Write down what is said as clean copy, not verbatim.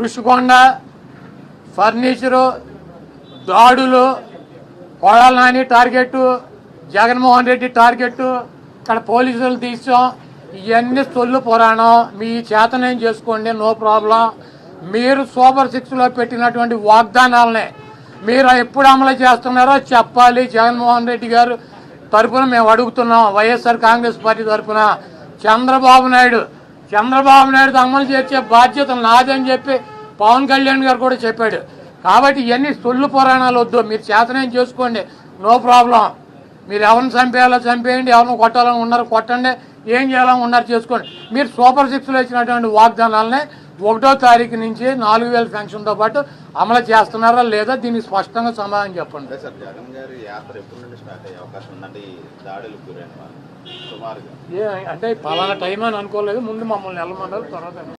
Rushikonda furniture దాడులు Kodali Nani target Jaganmohan Reddy target ఇక్కడ పోలీసులు తీసాం ఇవన్నీ సొల్లు పురాణం మీ చేతనేం చేసుకోండి నో ప్రాబ్లం మీరు సూపర్ సిక్స్లో పెట్టినటువంటి వాగ్దానాలనే మీరు ఎప్పుడు అమలు చేస్తున్నారో చెప్పాలి జగన్మోహన్ రెడ్డి గారు తరఫున మేము అడుగుతున్నాం వైఎస్ఆర్ కాంగ్రెస్ పార్టీ తరఫున చంద్రబాబు నాయుడు అమలు చేసే బాధ్యత నాదని చెప్పి పవన్ కళ్యాణ్ గారు కూడా చెప్పాడు కాబట్టి ఇవన్నీ సొల్లు పురాణాలు వద్దు మీరు చేతనేం చేసుకోండి నో ప్రాబ్లం మీరు ఎవరిని చంపేయాలో చంపేయండి ఎవరిని కొట్టాలని ఉన్నారు కొట్టండి ఏం చేయాలని ఉన్నారు చేసుకోండి మీరు సూపర్ సిక్స్లో ఇచ్చినటువంటి వాగ్దానాలనే 1వ తారీఖు నుంచి 4,000 పెన్షన్తో పాటు అమలు చేస్తున్నారా లేదా దీనికి స్పష్టంగా సమాధానం చెప్పండి. సార్ జగన్ గారి యాత్ర ఎప్పటి నుండి స్టార్ట్ అయ్యే అవకాశం ఉందండి దాడులకు గురైన సుమారుగా అంటే పలానా టైం అని అనుకోలేదు ముందు మమ్మల్ని వెళ్ళమన్నారు తర్వాత